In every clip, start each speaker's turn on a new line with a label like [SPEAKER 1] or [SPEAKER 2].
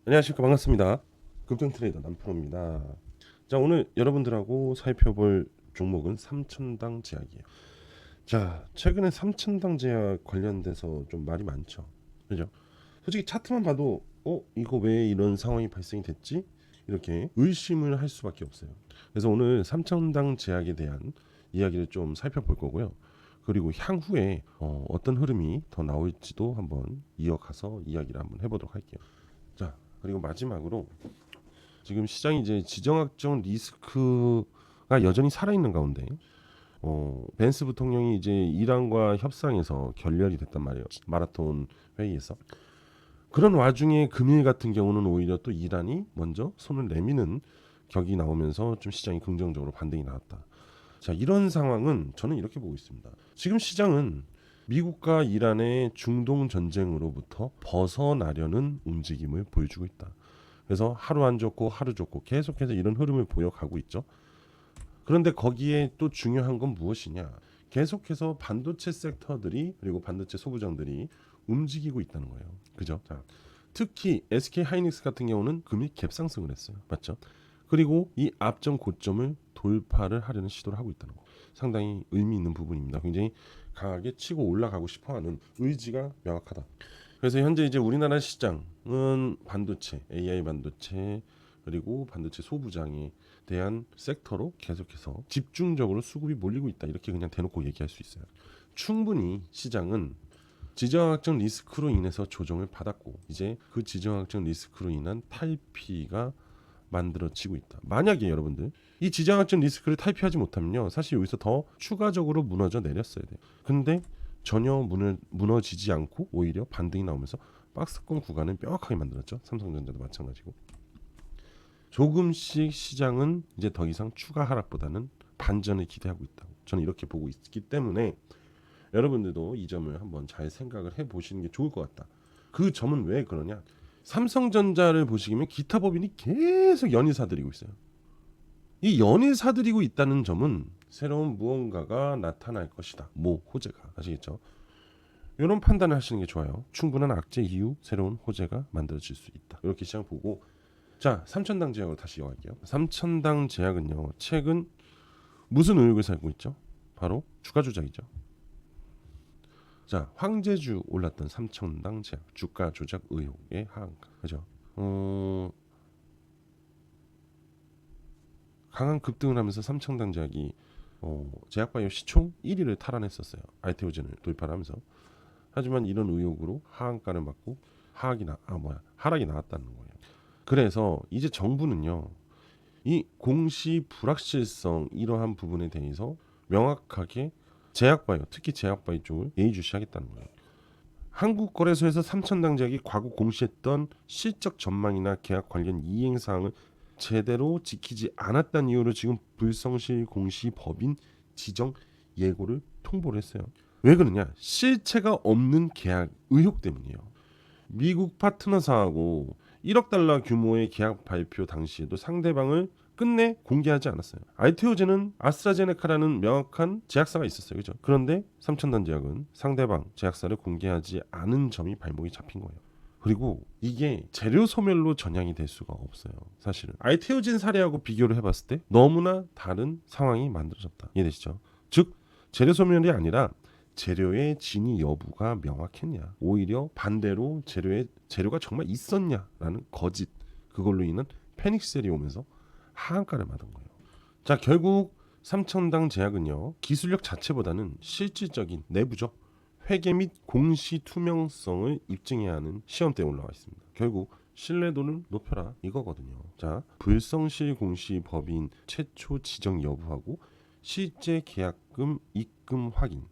[SPEAKER 1] 안녕하십니까, 반갑습니다. 급등트레이더 남프로입니다. 자, 오늘 여러분들하고 살펴볼 종목은 삼천당 제약이에요. 자, 최근에 삼천당 제약 관련돼서 좀 말이 많죠, 그죠? 솔직히 차트만 봐도 이거 왜 이런 상황이 발생이 됐지? 이렇게 의심을 할 수밖에 없어요. 그래서 오늘 삼천당 제약에 대한 이야기를 좀 살펴볼 거고요. 그리고 향후에 어떤 흐름이 더 나올지도 한번 이어가서 이야기를 한번 해보도록 할게요. 자, 그리고 마지막으로 지금 시장이 이제 지정학적 리스크가 여전히 살아있는 가운데 벤스 부통령이 이제 이란과 협상에서 결렬이 됐단 말이에요. 마라톤 회의에서. 그런 와중에 금일 같은 경우는 오히려 또 이란이 먼저 손을 내미는 격이 나오면서 좀 시장이 긍정적으로 반등이 나왔다. 자, 이런 상황은 저는 이렇게 보고 있습니다. 지금 시장은 미국과 이란의 중동 전쟁으로부터 벗어나려는 움직임을 보여주고 있다. 그래서 하루 안 좋고 하루 좋고 계속해서 이런 흐름을 보여가고 있죠. 그런데 거기에 또 중요한 건 무엇이냐? 계속해서 반도체 섹터들이 그리고 반도체 소부장들이 움직이고 있다는 거예요. 그죠? 자, 특히 SK 하이닉스 같은 경우는 금일 갭상승을 했어요. 맞죠? 그리고 이 앞전 고점을 돌파를 하려는 시도를 하고 있다는 거. 상당히 의미 있는 부분입니다. 굉장히 강하게 치고 올라가고 싶어하는 의지가 명확하다. 그래서 현재 이제 우리나라 시장은 반도체, AI 반도체 그리고 반도체 소부장에 대한 섹터로 계속해서 집중적으로 수급이 몰리고 있다. 이렇게 그냥 대놓고 얘기할 수 있어요. 충분히 시장은 지정학적 리스크로 인해서 조정을 받았고 이제 그 지정학적 리스크로 인한 탈피가 만들어지고 있다. 만약에 여러분들 이 지정학적 리스크를 탈피하지 못하면요, 사실 여기서 더 추가적으로 무너져 내렸어야 돼요. 근데 전혀 무너지지 않고 오히려 반등이 나오면서 박스권 구간을 명확하게 만들었죠. 삼성전자도 마찬가지고. 조금씩 시장은 이제 더 이상 추가 하락보다는 반전을 기대하고 있다. 저는 이렇게 보고 있기 때문에 여러분들도 이 점을 한번 잘 생각을 해보시는 게 좋을 것 같다. 그 점은 왜 그러냐? 삼성전자를 보시면 기타 법인이 계속 연일 사들이고 있어요. 이 연일 사들이고 있다는 점은 새로운 무언가가 나타날 것이다. 호재가. 아시겠죠? 이런 판단을 하시는 게 좋아요. 충분한 악재 이후 새로운 호재가 만들어질 수 있다. 이렇게 시장 보고, 자, 삼천당 제약으로 다시 이어갈게요. 삼천당 제약은요, 최근 무슨 의혹을 살고 있죠? 바로 주가 조작이죠. 자, 황제주 올랐던 삼천당 제약 주가 조작 의혹의 하한가, 그죠? 강한 급등을 하면서 삼천당 제약이 제약바이오 시총 1위를 탈환했었어요. 알테오젠을 돌파하면서. 하지만 이런 의혹으로 하한가를 맞고 하락이 나왔다는 거예요. 그래서 이제 정부는요, 이 공시 불확실성 이러한 부분에 대해서 명확하게 제약바이오, 특히 제약바이오 쪽을 예의주시하겠다는 거예요. 한국거래소에서 삼천당 제약이 과거 공시했던 실적 전망이나 계약 관련 이행 사항을 제대로 지키지 않았다는 이유로 지금 불성실 공시 법인 지정 예고를 통보를 했어요. 왜 그러냐? 실체가 없는 계약 의혹 때문이에요. 미국 파트너사하고 1억 달러 규모의 계약 발표 당시에도 상대방을 끝내 공개하지 않았어요. 알테오젠은 아스트라제네카라는 명확한 제약사가 있었어요. 그죠? 그런데 삼천단 제약은 상대방 제약사를 공개하지 않은 점이 발목이 잡힌 거예요. 그리고 이게 재료 소멸로 전향이 될 수가 없어요. 사실은 알테오젠 사례하고 비교를 해봤을 때 너무나 다른 상황이 만들어졌다. 이해되시죠? 즉 재료 소멸이 아니라 재료의 진위 여부가 명확했냐, 오히려 반대로 재료가 정말 있었냐라는 거짓, 그걸로 인한 패닉셀이 오면서 하한가를 맞은 거예요. 자, 결국 삼천당 제약은요, 기술력 자체보다는 실질적인 내부적 회계 및 공시 투명성을 입증해야 하는 시험대에 올라와 있습니다. 결국 신뢰도를 높여라 이거거든요. 자, 불성실 공시 법인 최초 지정 여부하고 실제 계약금 입금 확인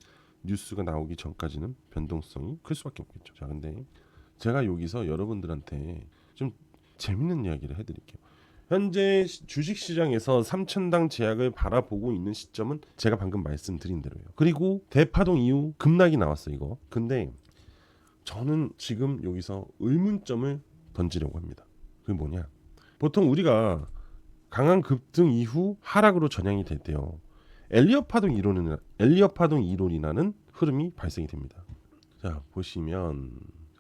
[SPEAKER 1] 뉴스가 나오기 전까지는 변동성이 클 수밖에 없겠죠. 자, 근데 제가 여기서 여러분들한테 좀 재밌는 이야기를 해드릴게요. 현재 주식시장에서 삼천당 제약을 바라보고 있는 시점은 제가 방금 말씀드린 대로예요. 그리고 대파동 이후 급락이 나왔어요, 이거. 근데 저는 지금 여기서 의문점을 던지려고 합니다. 그게 뭐냐? 보통 우리가 강한 급등 이후 하락으로 전향이 될 때요, 엘리엇 파동 이론이라는 흐름이 발생이 됩니다. 자, 보시면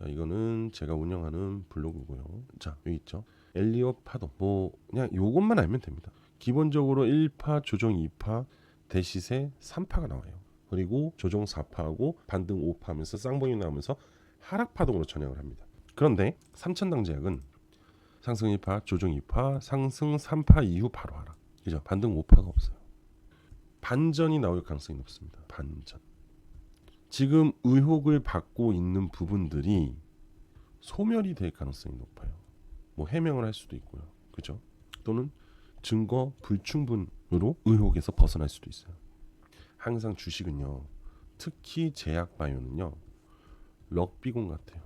[SPEAKER 1] 자, 이거는 제가 운영하는 블로그고요. 자, 여기 있죠. 엘리엇 파동. 뭐 그냥 요것만 알면 됩니다. 기본적으로 1파, 조정 2파, 대시세 3파가 나와요. 그리고 조정 4파하고 반등 5파 하면서 쌍봉이 나오면서 하락 파동으로 전향을 합니다. 그런데 삼천당 제약은 상승 1파, 조정 2파, 상승 3파 이후 바로 하락. 그죠? 반등 5파가 없어요. 반전이 나올 가능성이 높습니다. 반전. 지금 의혹을 받고 있는 부분들이 소멸이 될 가능성이 높아요. 뭐 해명을 할 수도 있고요. 그죠? 또는 증거 불충분으로 의혹에서 벗어날 수도 있어요. 항상 주식은요. 특히 제약바이오는요. 럭비공 같아요.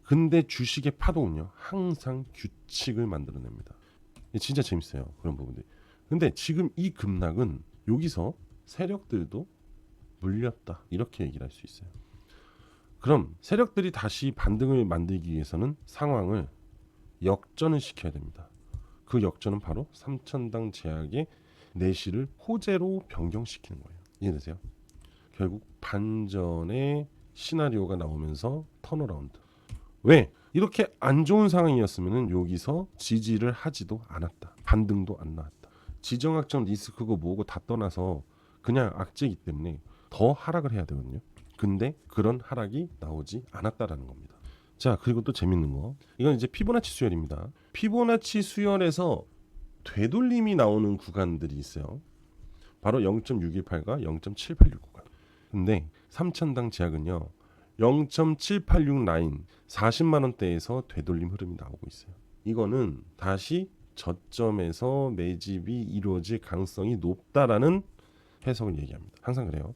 [SPEAKER 1] 근데 주식의 파동은요. 항상 규칙을 만들어냅니다. 진짜 재밌어요. 그런 부분들이. 근데 지금 이 급락은 여기서 세력들도 물렸다. 이렇게 얘기를 할 수 있어요. 그럼 세력들이 다시 반등을 만들기 위해서는 상황을 역전을 시켜야 됩니다. 그 역전은 바로 삼천당 제약의 내실을 호재로 변경시키는 거예요. 이해되세요? 결국 반전의 시나리오가 나오면서 턴어라운드. 왜? 이렇게 안 좋은 상황이었으면 여기서 지지를 하지도 않았다. 반등도 안 나왔다. 지정학적 리스크고 뭐고 다 떠나서 그냥 악재이기 때문에 더 하락을 해야 되거든요. 근데 그런 하락이 나오지 않았다라는 겁니다. 자, 그리고 또 재밌는 거. 이건 이제 피보나치 수열입니다. 피보나치 수열에서 되돌림이 나오는 구간들이 있어요. 바로 0.618과 0.786 구간. 근데 삼천당 제약은요. 0.786 라인 40만 원대에서 되돌림 흐름이 나오고 있어요. 이거는 다시 저점에서 매집이 이루어질 가능성이 높다라는 해석을 얘기합니다. 항상 그래요.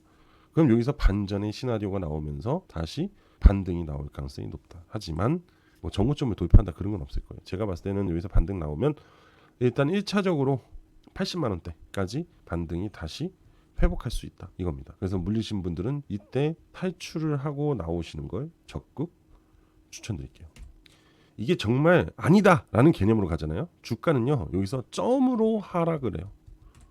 [SPEAKER 1] 그럼 여기서 반전의 시나리오가 나오면서 다시 반등이 나올 가능성이 높다. 하지만 뭐 정고점을 돌파한다 그런 건 없을 거예요. 제가 봤을 때는 여기서 반등 나오면 일단 1차적으로 80만 원대까지 반등이 다시 회복할 수 있다 이겁니다. 그래서 물리신 분들은 이때 탈출을 하고 나오시는 걸 적극 추천드릴게요. 이게 정말 아니다라는 개념으로 가잖아요. 주가는요 여기서 점으로 하락을 해요.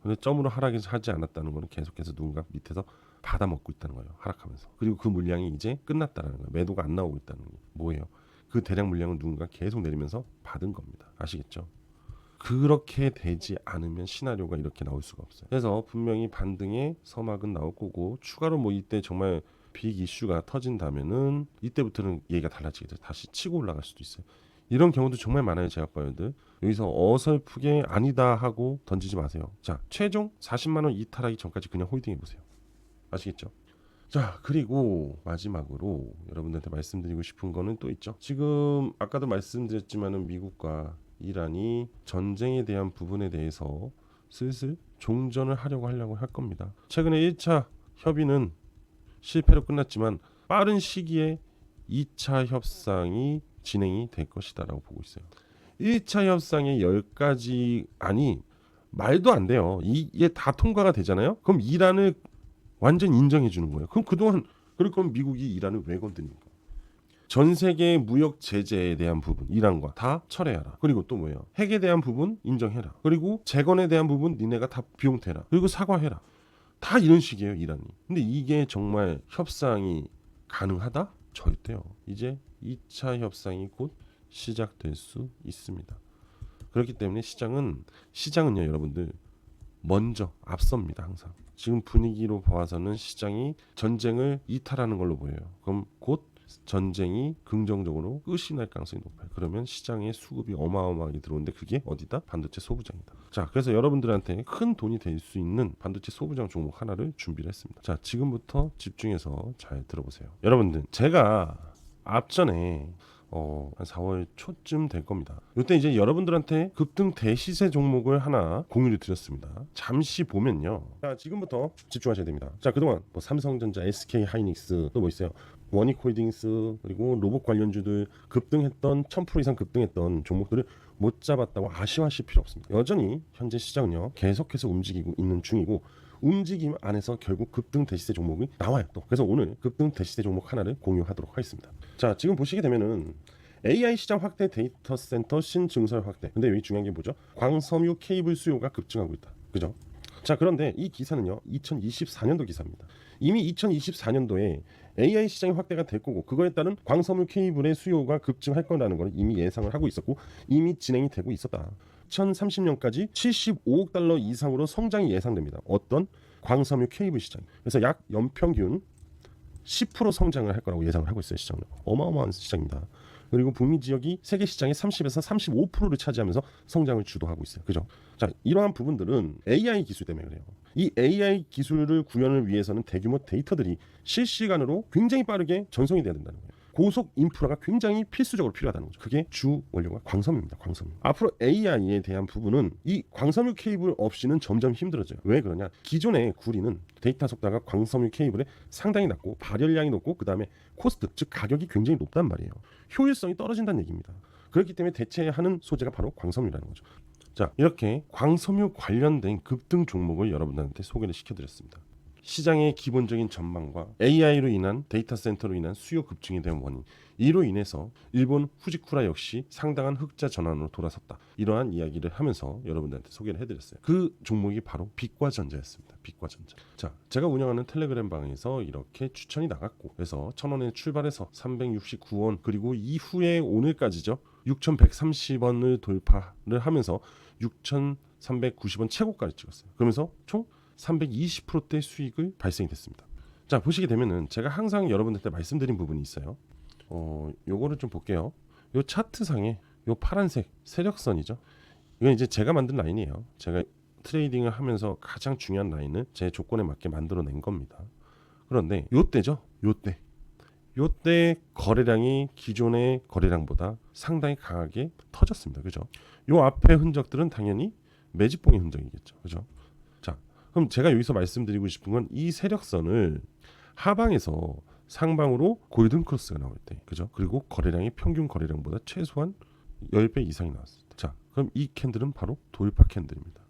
[SPEAKER 1] 근데 점으로 하락하지 않았다는 거는 계속해서 누군가 밑에서 받아먹고 있다는 거예요. 하락하면서. 그리고 그 물량이 이제 끝났다는 거예요. 매도가 안 나오고 있다는 게 뭐예요? 그 대량 물량은 누군가 계속 내리면서 받은 겁니다. 아시겠죠? 그렇게 되지 않으면 시나리오가 이렇게 나올 수가 없어요. 그래서 분명히 반등의 서막은 나올 거고 추가로 뭐 이때 정말 빅 이슈가 터진다면은 이때부터는 얘기가 달라지겠죠. 다시 치고 올라갈 수도 있어요. 이런 경우도 정말 많아요. 제약바이오들. 여기서 어설프게 아니다 하고 던지지 마세요. 자, 최종 40만 원 이탈하기 전까지 그냥 홀딩해 보세요. 아시겠죠? 자, 그리고 마지막으로 여러분들한테 말씀드리고 싶은 거는 또 있죠. 지금 아까도 말씀드렸지만은 미국과 이란이 전쟁에 대한 부분에 대해서 슬슬 종전을 하려고 할 겁니다. 최근에 1차 협의는 실패로 끝났지만 빠른 시기에 2차 협상이 진행이 될 것이다라고 보고 있어요. 1차 협상의 10가지 아니 말도 안 돼요. 이게 다 통과가 되잖아요. 그럼 이란을 완전 인정해 주는 거예요. 그럼 그동안 그럼 미국이 이란을 왜 건드립니까? 전 세계 무역 제재에 대한 부분 이란과 다 철회하라. 그리고 또 뭐예요? 핵에 대한 부분 인정해라. 그리고 재건에 대한 부분 니네가 다 비용 대라. 그리고 사과해라. 다 이런 식이에요, 이란이. 근데 이게 정말 협상이 가능하다? 절대요. 이제 2차 협상이 곧 시작될 수 있습니다. 그렇기 때문에 시장은요, 여러분들 먼저 앞섭니다, 항상. 지금 분위기로 봐서는 시장이 전쟁을 이탈하는 걸로 보여요. 그럼 곧 전쟁이 긍정적으로 끝이 날 가능성이 높아요. 그러면 시장에 수급이 어마어마하게 들어오는데 그게 어디다? 반도체 소부장이다. 자, 그래서 여러분들한테 큰 돈이 될 수 있는 반도체 소부장 종목 하나를 준비를 했습니다. 자, 지금부터 집중해서 잘 들어보세요. 여러분들, 제가 앞전에 한 4월 초쯤 될 겁니다. 이때 이제 여러분들한테 급등 대시세 종목을 하나 공유를 드렸습니다. 잠시 보면요. 자, 지금부터 집중하셔야 됩니다. 자, 그동안 뭐 삼성전자, SK 하이닉스 또 뭐 있어요? 원익홀딩스 그리고 로봇 관련주들 급등했던 1000% 이상 급등했던 종목들을 못 잡았다고 아쉬워하실 필요 없습니다. 여전히 현재 시장은요 계속해서 움직이고 있는 중이고 움직임 안에서 결국 급등 대시세 종목이 나와요 또. 그래서 오늘 급등 대시세 종목 하나를 공유하도록 하겠습니다. 자, 지금 보시게 되면은 AI 시장 확대, 데이터 센터 신증설 확대. 근데 여기 중요한 게 뭐죠? 광섬유 케이블 수요가 급증하고 있다. 그죠? 자, 그런데 이 기사는요 2024년도 기사입니다. 이미 2024년도에 AI 시장이 확대가 될 거고 그거에 따른 광섬유 케이블의 수요가 급증할 거라는 걸 이미 예상을 하고 있었고 이미 진행이 되고 있었다. 2030년까지 75억 달러 이상으로 성장이 예상됩니다. 어떤 광섬유 케이블 시장. 그래서 약 연평균 10% 성장을 할 거라고 예상을 하고 있어요. 시장은 어마어마한 시장입니다. 그리고 북미 지역이 세계 시장의 30에서 35%를 차지하면서 성장을 주도하고 있어요. 그죠? 자, 이러한 부분들은 AI 기술 때문에 그래요. 이 AI 기술을 구현을 위해서는 대규모 데이터들이 실시간으로 굉장히 빠르게 전송이 돼야 된다는 거예요. 고속 인프라가 굉장히 필수적으로 필요하다는 거죠. 그게 주 원료가 광섬유입니다. 광섬유. 앞으로 AI에 대한 부분은 이 광섬유 케이블 없이는 점점 힘들어져요. 왜 그러냐? 기존의 구리는 데이터 속도가 광섬유 케이블에 상당히 낮고 발열량이 높고 그 다음에 코스트, 즉 가격이 굉장히 높단 말이에요. 효율성이 떨어진다는 얘기입니다. 그렇기 때문에 대체하는 소재가 바로 광섬유라는 거죠. 자, 이렇게 광섬유 관련된 급등 종목을 여러분들한테 소개를 시켜드렸습니다. 시장의 기본적인 전망과 AI로 인한 데이터 센터로 인한 수요 급증에 대한 원인, 이로 인해서 일본 후지쿠라 역시 상당한 흑자 전환으로 돌아섰다. 이러한 이야기를 하면서 여러분들한테 소개를 해드렸어요. 그 종목이 바로 빛과전자였습니다. 빛과전자. 자, 제가 운영하는 텔레그램 방에서 이렇게 추천이 나갔고, 그래서 1,000원에 출발해서 369원, 그리고 이후에 오늘까지죠, 6,130원을 돌파를 하면서 6,390원 최고가를 찍었어요. 그러면서 총 320%대 수익을 발생이 됐습니다. 자, 보시게 되면은 제가 항상 여러분들한테 말씀드린 부분이 있어요. 요거를 좀 볼게요. 요 차트상에 요 파란색 세력선이죠. 이건 이제 제가 만든 라인이에요. 제가 트레이딩을 하면서 가장 중요한 라인을 제 조건에 맞게 만들어낸 겁니다. 그런데 요때죠. 요때 거래량이 기존의 거래량보다 상당히 강하게 터졌습니다. 그죠? 요 앞에 흔적들은 당연히 매집봉의 흔적이겠죠. 그죠? 자, 그럼 제가 여기서 말씀드리고 싶은 건 이 세력선을 하방에서 상방으로 골든 크로스가 나올 때, 그죠? 그리고 거래량이 평균 거래량보다 최소한 10배 이상이 나왔습니다. 자, 그럼 이 캔들은 바로 돌파 캔들입니다.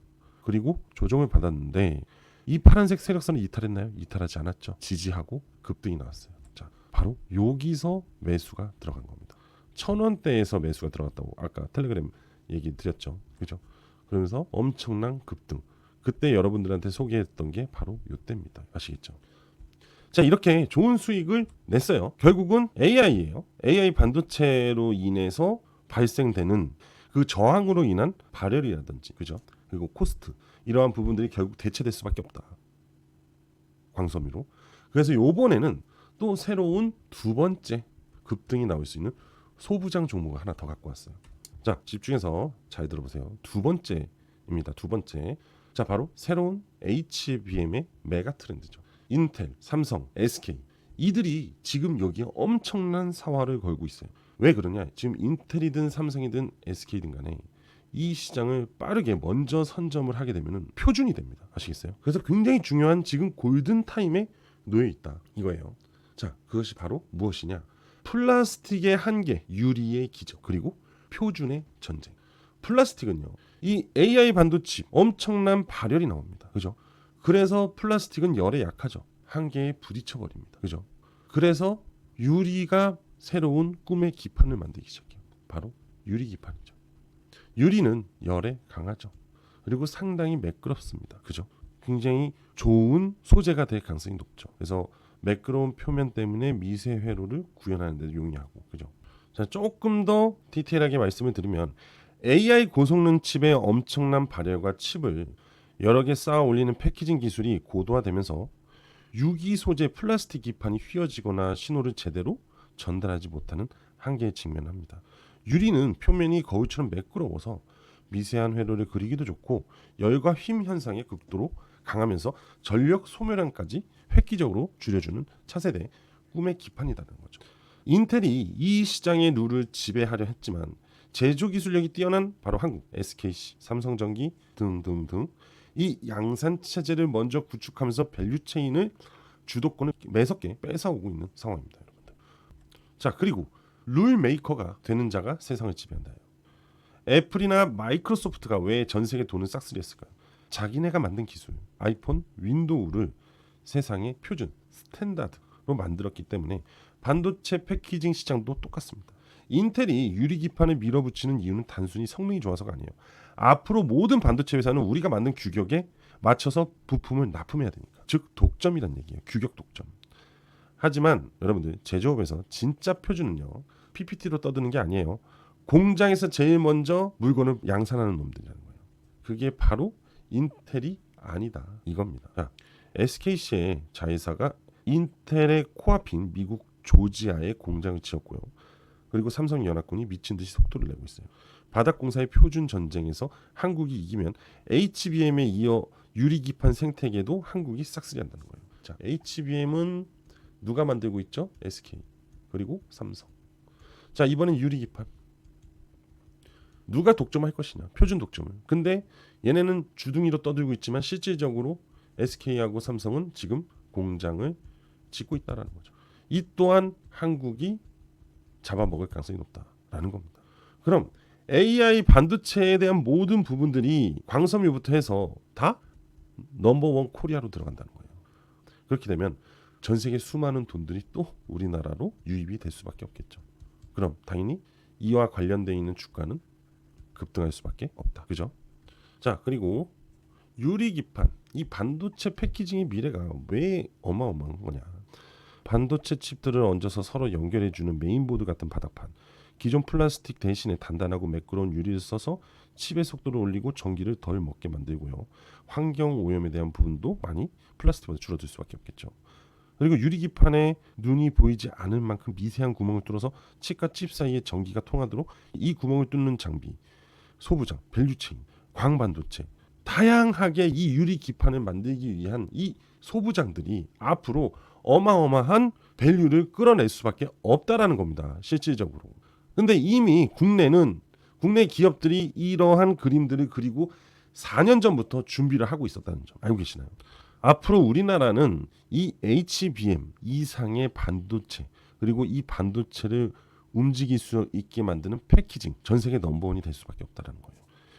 [SPEAKER 1] 그리고 조정을 받았는데 이 파란색 세력선을 이탈했나요? 이탈하지 않았죠. 지지하고 급등이 나왔어요. 자, 바로 여기서 매수가 들어간 겁니다. 1,000원대에서 매수가 들어갔다고 아까 텔레그램 얘기 드렸죠. 그죠? 그러면서 엄청난 급등. 그때 여러분들한테 소개했던 게 바로 이때입니다. 아시겠죠? 자, 이렇게 좋은 수익을 냈어요. 결국은 AI예요. AI 반도체로 인해서 발생되는 그 저항으로 인한 발열이라든지, 그죠? 그리고 코스트, 이러한 부분들이 결국 대체될 수밖에 없다. 광섬유로. 그래서 요번에는 또 새로운 두 번째 급등이 나올 수 있는 소부장 종목을 하나 더 갖고 왔어요. 자, 집중해서 잘 들어보세요. 두 번째입니다. 두 번째. 자, 바로 새로운 HBM의 메가 트렌드죠. 인텔, 삼성, SK, 이들이 지금 여기에 엄청난 사활을 걸고 있어요. 왜 그러냐? 지금 인텔이든 삼성이든 SK든 간에 이 시장을 빠르게 먼저 선점을 하게 되면 표준이 됩니다. 아시겠어요? 그래서 굉장히 중요한 지금 골든 타임에 놓여 있다, 이거예요. 자, 그것이 바로 무엇이냐? 플라스틱의 한계, 유리의 기적, 그리고 표준의 전쟁. 플라스틱은요, 이 AI 반도체 엄청난 발열이 나옵니다. 그죠? 그래서 플라스틱은 열에 약하죠. 한계에 부딪혀 버립니다. 그죠? 그래서 유리가 새로운 꿈의 기판을 만들기 시작해요. 바로 유리 기판이죠. 유리는 열에 강하죠. 그리고 상당히 매끄럽습니다. 그죠? 굉장히 좋은 소재가 될 가능성이 높죠. 그래서 매끄러운 표면 때문에 미세 회로를 구현하는 데 용이하고, 그죠? 자, 조금 더 디테일하게 말씀을 드리면 AI 고성능 칩의 엄청난 발열과 칩을 여러 개 쌓아 올리는 패키징 기술이 고도화되면서 유기 소재 플라스틱 기판이 휘어지거나 신호를 제대로 전달하지 못하는 한계에 직면합니다. 유리는 표면이 거울처럼 매끄러워서 미세한 회로를 그리기도 좋고 열과 힘 현상에 극도로 강하면서 전력 소멸량까지 획기적으로 줄여주는 차세대 꿈의 기판이라는 거죠. 인텔이 이 시장의 룰을 지배하려 했지만 제조 기술력이 뛰어난 바로 한국, SKC, 삼성전기 등등등 이 양산 체제를 먼저 구축하면서 밸류체인을 주도권을 매섭게 뺏어오고 있는 상황입니다, 여러분들. 자, 그리고 룰 메이커가 되는 자가 세상을 지배한다. 애플이나 마이크로소프트가 왜 전 세계 돈을 싹쓸이했을까요? 자기네가 만든 기술, 아이폰, 윈도우를 세상의 표준, 스탠다드로 만들었기 때문에 반도체 패키징 시장도 똑같습니다. 인텔이 유리 기판을 밀어붙이는 이유는 단순히 성능이 좋아서가 아니에요. 앞으로 모든 반도체 회사는 우리가 만든 규격에 맞춰서 부품을 납품해야 되니까. 즉 독점이란 얘기예요. 규격 독점. 하지만 여러분들 제조업에서 진짜 표준은요. PPT로 떠드는 게 아니에요. 공장에서 제일 먼저 물건을 양산하는 놈들이라는 거예요. 그게 바로 인텔이 아니다 이겁니다. 자, SKC의 자회사가 인텔의 코앞인 미국 조지아에 공장을 지었고요. 그리고 삼성연합군이 미친 듯이 속도를 내고 있어요. 바닥공사의 표준 전쟁에서 한국이 이기면 HBM에 이어 유리기판 생태계도 한국이 싹쓸이 한다는 거예요. 자, HBM은 누가 만들고 있죠? SK 그리고 삼성. 자, 이번엔 유리기판 누가 독점할 것이냐? 표준 독점을. 근데 얘네는 주둥이로 떠들고 있지만 실질적으로 SK하고 삼성은 지금 공장을 짓고 있다라는 거죠. 이 또한 한국이 잡아먹을 가능성이 높다라는 겁니다. 그럼 AI 반도체에 대한 모든 부분들이 광섬유부터 해서 다 넘버원 코리아로 들어간다는 거예요. 그렇게 되면 전 세계 수많은 돈들이 또 우리나라로 유입이 될 수밖에 없겠죠. 그럼 당연히 이와 관련되어 있는 주가는 급등할 수밖에 없다. 그죠? 자, 그리고 유리기판, 이 반도체 패키징의 미래가 왜 어마어마한 거냐? 반도체 칩들을 얹어서 서로 연결해주는 메인보드 같은 바닥판, 기존 플라스틱 대신에 단단하고 매끄러운 유리를 써서 칩의 속도를 올리고 전기를 덜 먹게 만들고요. 환경 오염에 대한 부분도 많이 플라스틱보다 줄어들 수밖에 없겠죠. 그리고 유리기판에 눈이 보이지 않을 만큼 미세한 구멍을 뚫어서 칩과 칩 사이에 전기가 통하도록 이 구멍을 뚫는 장비, 소부장, 밸류체인, 광반도체, 다양하게 이 유리기판을 만들기 위한 이 소부장들이 앞으로 어마어마한 밸류를 끌어낼 수밖에 없다라는 겁니다. 실질적으로. 근데 이미 국내 기업들이 이러한 그림들을 그리고 4년 전부터 준비를 하고 있었다는 점 알고 계시나요? 앞으로 우리나라는 이 HBM 이상의 반도체 그리고 이 반도체를 움직일 수 있게 만드는 패키징 전 세계 넘버원이 될 수밖에 없다는 거예요.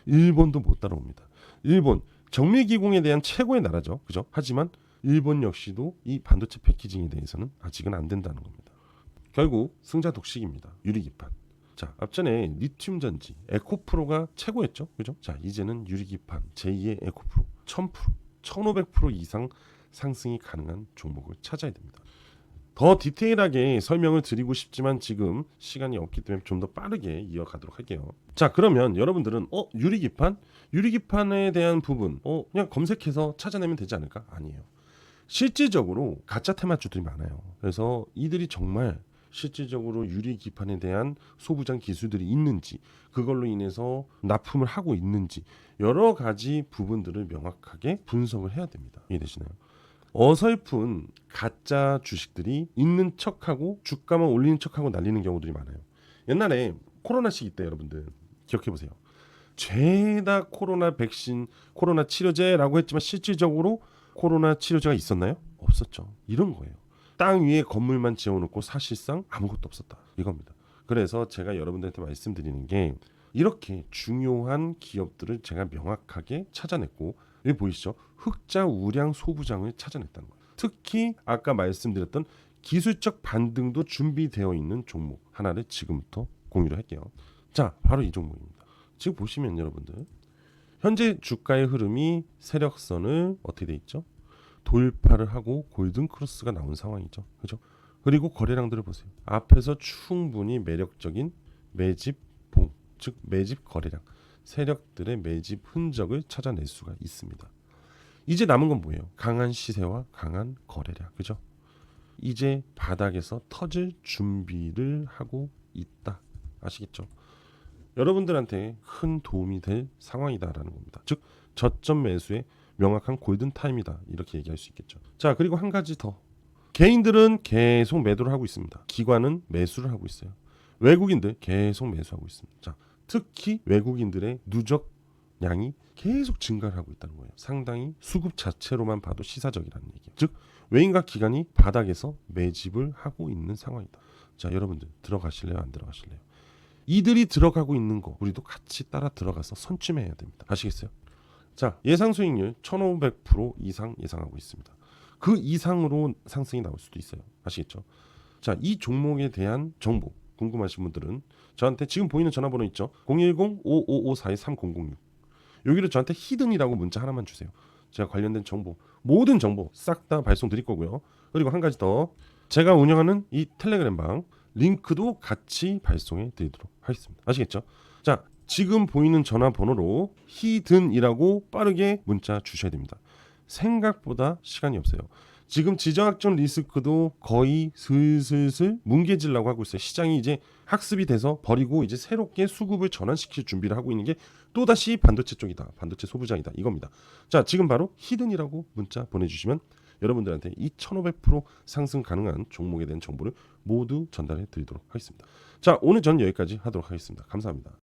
[SPEAKER 1] 일본도 못 따라옵니다. 일본 정밀기공에 대한 최고의 나라죠. 그죠? 하지만 일본 역시도 이 반도체 패키징에 대해서는 아직은 안 된다는 겁니다. 결국 승자 독식입니다. 유리기판. 자, 앞전에 리튬 전지 에코프로가 최고였죠. 그죠? 자, 이제는 유리기판 제2의 에코프로 1000%, 1500% 이상 상승이 가능한 종목을 찾아야 됩니다. 더 디테일하게 설명을 드리고 싶지만 지금 시간이 없기 때문에 좀 더 빠르게 이어가도록 할게요. 자, 그러면 여러분들은 유리기판에 대한 부분 그냥 검색해서 찾아내면 되지 않을까? 아니에요. 실질적으로 가짜 테마주들이 많아요. 그래서 이들이 정말 실질적으로 유리기판에 대한 소부장 기술들이 있는지, 그걸로 인해서 납품을 하고 있는지 여러 가지 부분들을 명확하게 분석을 해야 됩니다. 이해되시나요? 어설픈 가짜 주식들이 있는 척하고 주가만 올리는 척하고 날리는 경우들이 많아요. 옛날에 코로나 시기 때 여러분들 기억해보세요. 죄다 코로나 백신, 코로나 치료제라고 했지만 실질적으로 코로나 치료제가 있었나요? 없었죠. 이런 거예요. 땅 위에 건물만 지어놓고 사실상 아무것도 없었다. 이겁니다. 그래서 제가 여러분들한테 말씀드리는 게 이렇게 중요한 기업들을 제가 명확하게 찾아냈고 여기 보이시죠? 흑자 우량 소부장을 찾아냈다는 거예요. 특히 아까 말씀드렸던 기술적 반등도 준비되어 있는 종목 하나를 지금부터 공유를 할게요. 자, 바로 이 종목입니다. 지금 보시면 여러분들 현재 주가의 흐름이 세력선을 어떻게 돼 있죠? 돌파를 하고 골든 크로스가 나온 상황이죠. 그죠? 그리고 거래량들을 보세요. 앞에서 충분히 매력적인 매집봉, 즉 매집 거래량, 세력들의 매집 흔적을 찾아낼 수가 있습니다. 이제 남은 건 뭐예요? 강한 시세와 강한 거래량. 그죠? 이제 바닥에서 터질 준비를 하고 있다. 아시겠죠? 여러분들한테 큰 도움이 될 상황이다라는 겁니다. 즉 저점 매수의 명확한 골든 타임이다. 이렇게 얘기할 수 있겠죠. 자, 그리고 한 가지 더. 개인들은 계속 매도를 하고 있습니다. 기관은 매수를 하고 있어요. 외국인들 계속 매수하고 있습니다. 자, 특히 외국인들의 누적 양이 계속 증가를 하고 있다는 거예요. 상당히 수급 자체로만 봐도 시사적이라는 얘기예요. 즉 외인과 기관이 바닥에서 매집을 하고 있는 상황이다. 자, 여러분들 들어가실래요? 안 들어가실래요? 이들이 들어가고 있는 거 우리도 같이 따라 들어가서 선점해야 됩니다. 아시겠어요? 자, 예상 수익률 1500% 이상 예상하고 있습니다. 그 이상으로 상승이 나올 수도 있어요. 아시겠죠? 자, 이 종목에 대한 정보 궁금하신 분들은 저한테 지금 보이는 전화번호 있죠? 010-5554-3006 여기로 저한테 히든이라고 문자 하나만 주세요. 제가 관련된 정보, 모든 정보 싹 다 발송 드릴 거고요. 그리고 한 가지 더, 제가 운영하는 이 텔레그램 방 링크도 같이 발송해 드리도록 하겠습니다. 아시겠죠? 자, 지금 보이는 전화번호로 히든이라고 빠르게 문자 주셔야 됩니다. 생각보다 시간이 없어요. 지금 지정학적 리스크도 거의 슬슬슬 뭉개지려고 하고 있어요. 시장이 이제 학습이 돼서 버리고 이제 새롭게 수급을 전환시킬 준비를 하고 있는 게 또다시 반도체 쪽이다. 반도체 소부장이다. 이겁니다. 자, 지금 바로 히든이라고 문자 보내주시면 여러분들한테 이 1500% 상승 가능한 종목에 대한 정보를 모두 전달해 드리도록 하겠습니다. 자, 오늘 전 여기까지 하도록 하겠습니다. 감사합니다.